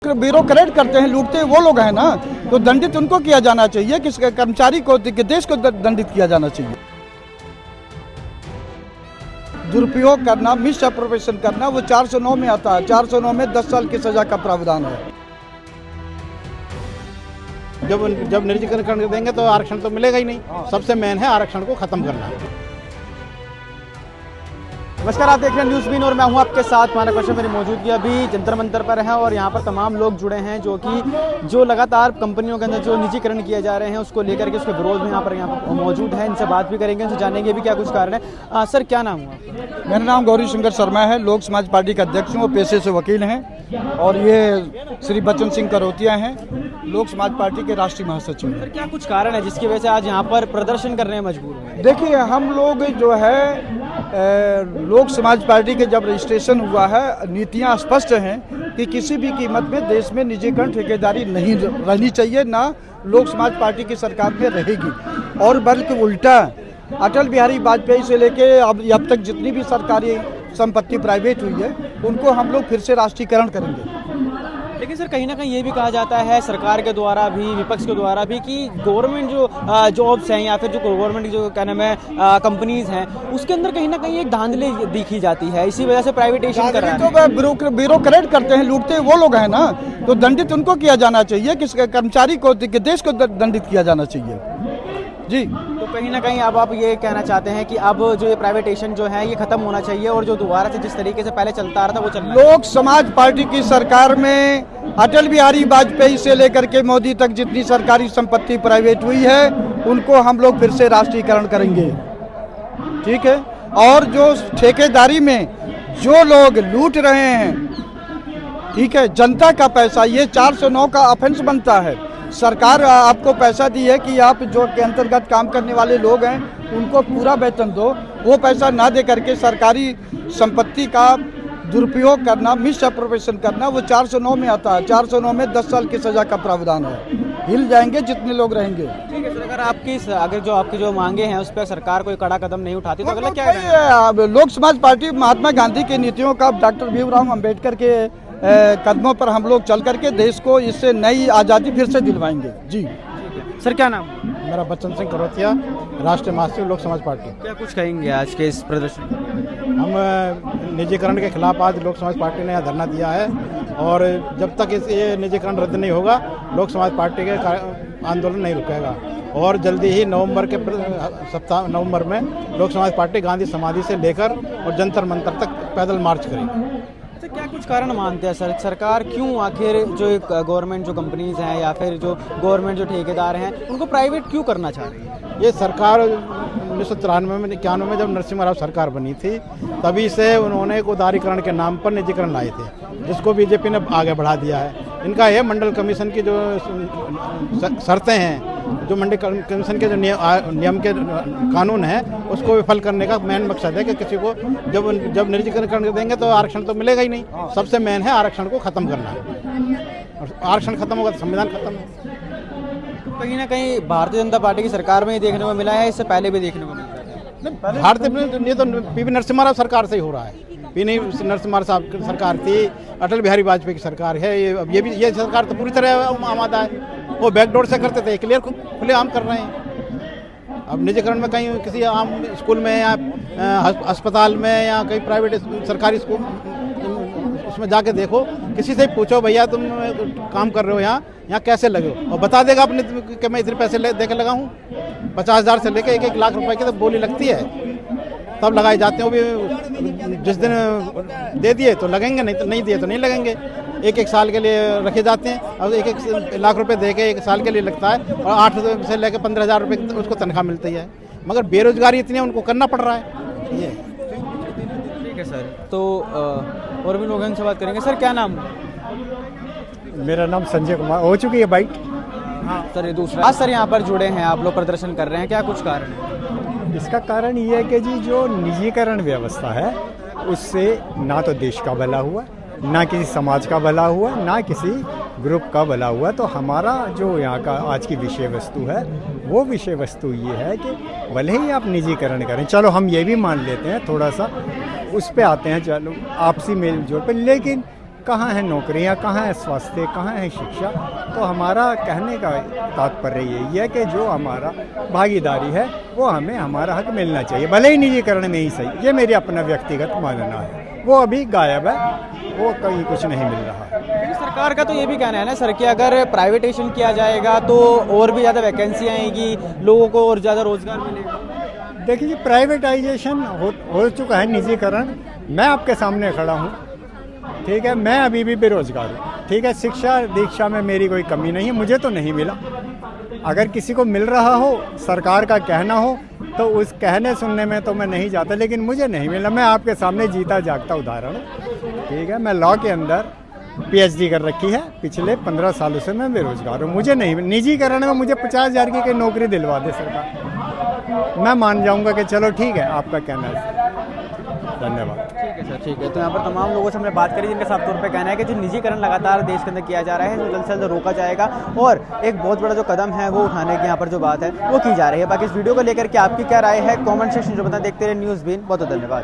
Bureaucrat करते हैं, लूटते हैं, वो लोग हैं ना, तो दंडित उनको किया जाना चाहिए, किस कर्मचारी को, देश को दंडित किया जाना चाहिए। दुरुपयोग करना, मिस अप्रोप्रिएशन करना, वो 409 में आता है। 409 में 10 साल की सजा का प्रावधान है। जब निजीकरण कर देंगे तो आरक्षण तो मिलेगा ही नहीं। सबसे मेन है आरक्षण को खत्म करना। नमस्कार, आप देख रहे हैं न्यूज़ बीन और मैं हूं आपके साथ मानव कश्यप। मेरी मौजूदगी अभी जंतर मंतर पर है और यहां पर तमाम लोग जुड़े हैं जो लगातार कंपनियों के अंदर जो निजीकरण किए जा रहे हैं उसको लेकर के उसके विरोध में यहाँ पर मौजूद है। इनसे बात भी करेंगे, इनसे जानेंगे भी क्या कुछ कारण है। सर, क्या नाम हुआ? मेरा नाम गौरी शंकर शर्मा है, लोक समाज पार्टी के अध्यक्ष हूँ, पेशे से वकील हैं, और ये श्री बच्चन सिंह करोतिया हैं, लोक समाज पार्टी के राष्ट्रीय महासचिव हैं। सर, क्या कुछ कारण है जिसकी वजह से आज यहाँ पर प्रदर्शन करने में मजबूर हुए? देखिए, हम लोग जो है लोक समाज पार्टी के जब रजिस्ट्रेशन हुआ है, नीतियां स्पष्ट हैं कि किसी भी कीमत में देश में निजीकरण ठेकेदारी नहीं रहनी चाहिए, ना लोक समाज पार्टी की सरकार में रहेगी। और बल्कि उल्टा अटल बिहारी वाजपेयी से लेके अब तक जितनी भी सरकारी संपत्ति प्राइवेट हुई है उनको हम लोग फिर से राष्ट्रीयकरण करेंगे। लेकिन सर, कहीं ना कहीं ये भी कहा जाता है सरकार के द्वारा भी, विपक्ष के द्वारा भी, कि गवर्नमेंट जो जॉब्स हैं या फिर जो गवर्नमेंट जो क्या नाम है कंपनीज हैं उसके अंदर कहीं ना कहीं एक धांधली दिखी जाती है, इसी वजह से प्राइवेटाइजेशन कर रहा है। तो ब्यूरोक्रेट करते हैं, लूटते हैं, वो लोग हैं ना, तो दंडित उनको किया जाना चाहिए, किस कर्मचारी को, देश को दंडित किया जाना चाहिए। जी, तो कहीं ना कहीं अब आप ये कहना चाहते हैं कि अब जो ये प्राइवेटाइजेशन जो है ये खत्म होना चाहिए और जो दोबारा से जिस तरीके से पहले चलता आ रहा था वो चलना। लोक समाज पार्टी की सरकार में अटल बिहारी वाजपेयी से लेकर के मोदी तक जितनी सरकारी संपत्ति प्राइवेट हुई है उनको हम लोग फिर से राष्ट्रीयकरण करेंगे। ठीक है। और जो ठेकेदारी में जो लोग लूट रहे हैं, ठीक है, जनता का पैसा, ये 409 का ऑफेंस बनता है। सरकार आपको पैसा दी है कि आप जो के अंतर्गत काम करने वाले लोग हैं उनको पूरा वेतन दो, वो पैसा ना दे करके सरकारी संपत्ति का दुरुपयोग करना, मिस अप्रोप्रिएशन करना, वो 409 में आता है। 409 में 10 साल की सजा का प्रावधान है। हिल जाएंगे जितने लोग रहेंगे। ठीक है सर, अगर आपकी जो मांगे हैं उस पर सरकार कोई कड़ा कदम नहीं उठाती तो अगला क्या है? लोक समाज पार्टी महात्मा गांधी की नीतियों का, डॉक्टर भीमराव अम्बेडकर के कदमों पर हम लोग चल करके देश को इससे नई आज़ादी फिर से दिलवाएंगे। जी सर, क्या नाम? मेरा बच्चन सिंह करोतिया, राष्ट्रीय महासचिव लोक समाज पार्टी। क्या कुछ कहेंगे आज के इस प्रदर्शन? हम निजीकरण के खिलाफ आज लोक समाज पार्टी ने यहाँ धरना दिया है और जब तक ये निजीकरण रद्द नहीं होगा लोक समाज पार्टी के आंदोलन नहीं रुकेगा। और जल्दी ही नवंबर में लोक समाज पार्टी गांधी समाधि से लेकर और जंतर मंतर तक पैदल मार्च करेगी। क्या कुछ कारण मानते हैं सर, सरकार क्यों आखिर जो गवर्नमेंट जो कंपनीज हैं या फिर जो गवर्नमेंट जो ठेकेदार हैं उनको प्राइवेट क्यों करना चाह रही है? ये सरकार 1993 में 91 में जब नरसिम्हा राव सरकार बनी थी तभी से उन्होंने एक उदारीकरण के नाम पर निजीकरण लाए थे, जिसको बीजेपी ने आगे बढ़ा दिया है। इनका ये मंडल कमीशन की जो शर्तें हैं, जो मंडल कमीशन के जो नियम के कानून है उसको विफल करने का मेन मकसद है कि किसी को जब निजीकरण कर देंगे तो आरक्षण तो मिलेगा ही नहीं। सबसे मेन है आरक्षण को खत्म करना, और आरक्षण खत्म होगा तो संविधान खत्म है। कहीं ना कहीं भारतीय जनता पार्टी की सरकार में ही देखने को मिला है, इससे पहले भी देखने को मिला है। भारतीय ये तो पीवी नरसिम्हा राव सरकार से ही हो रहा है। पीवी नरसिम्हा राव साहब की सरकार थी, अटल बिहारी वाजपेयी की सरकार है, ये सरकार तो पूरी तरह आमादा है। वो बैकडोर से करते थे, क्लियर खुले आम कर रहे हैं। अब निजीकरण में कहीं किसी आम स्कूल में या अस्पताल में या कहीं प्राइवेट सरकारी स्कूल उसमें जाके देखो, किसी से पूछो भैया तुम काम कर रहे हो यहाँ कैसे लगे हो, और बता देगा अपने कि मैं इतने पैसे दे के लगा हूँ। 50,000 से लेके 1-1 लाख रुपए की तो बोली लगती है, तब लगाए जाते हैं। वो भी जिस दिन दे दिए तो लगेंगे, नहीं दिए तो नहीं लगेंगे। 1-1 साल के लिए रखे जाते हैं और 1-1 लाख रुपए दे के 1 साल के लिए लगता है, और 8 से लेकर 15,000 रुपये उसको तनख्वाह मिलती है। मगर बेरोजगारी इतनी है, उनको करना पड़ रहा है ये। ठीक है सर, तो और भी लोग इनसे बात करेंगे। सर, क्या नाम? मेरा नाम संजय कुमार। हो चुकी है बाइट। हाँ सर, ये दूसरा। आज सर यहाँ पर जुड़े हैं, आप लोग प्रदर्शन कर रहे हैं, क्या कुछ कारण है? इसका कारण ये है कि जी जो निजीकरण व्यवस्था है उससे ना तो देश का भला हुआ, ना किसी समाज का भला हुआ, ना किसी ग्रुप का भला हुआ। तो हमारा जो यहाँ का आज की विषय वस्तु है वो विषय वस्तु ये है कि भले ही आप निजीकरण करें, चलो हम ये भी मान लेते हैं, थोड़ा सा उस पे आते हैं, चलो आपसी मेल जोल पे, लेकिन कहाँ है नौकरियाँ, कहाँ है स्वास्थ्य, कहाँ है शिक्षा। तो हमारा कहने का तात्पर्य यही है कि जो हमारा भागीदारी है वो हमें हमारा हक मिलना चाहिए, भले ही निजीकरण में ही सही। ये मेरी अपना व्यक्तिगत मानना है। वो अभी गायब है, वो कहीं कुछ नहीं मिल रहा है। लेकिन सरकार का तो ये भी कहना है ना सर कि अगर प्राइवेटेशन किया जाएगा तो और भी ज़्यादा वैकेंसी आएगी, लोगों को और ज़्यादा रोजगार मिलेगा। देखिए जी, प्राइवेटाइजेशन हो चुका है, निजीकरण। मैं आपके सामने खड़ा हूँ, ठीक है, मैं अभी भी बेरोजगार हूँ, ठीक है। शिक्षा दीक्षा में मेरी कोई कमी नहीं है, मुझे तो नहीं मिला। अगर किसी को मिल रहा हो, सरकार का कहना हो, तो उस कहने सुनने में तो मैं नहीं जाता, लेकिन मुझे नहीं मिला। मैं आपके सामने जीता जागता उदाहरण हूँ, ठीक है। मैं लॉ के अंदर PhD कर रखी है, पिछले 15 सालों से मैं बेरोजगार हूँ, मुझे नहीं। निजीकरण में मुझे 50,000 की कोई नौकरी दिलवा दे सरकार, मैं मान जाऊँगा कि चलो ठीक है, आपका कहना है। धन्यवाद। ठीक है सर, ठीक है। तो यहाँ पर तमाम लोगों से हमने बात करी जिनका साफ तौर पे कहना है कि जो निजीकरण लगातार देश के अंदर किया जा रहा है, जो जल्द से जल्द रोका जाएगा और एक बहुत बड़ा जो कदम है वो उठाने की यहाँ पर जो बात है वो की जा रही है। बाकी इस वीडियो को लेकर के आपकी क्या राय है, कमेंट सेक्शन जो बता। देखते रहे न्यूज़ बीन। बहुत बहुत धन्यवाद।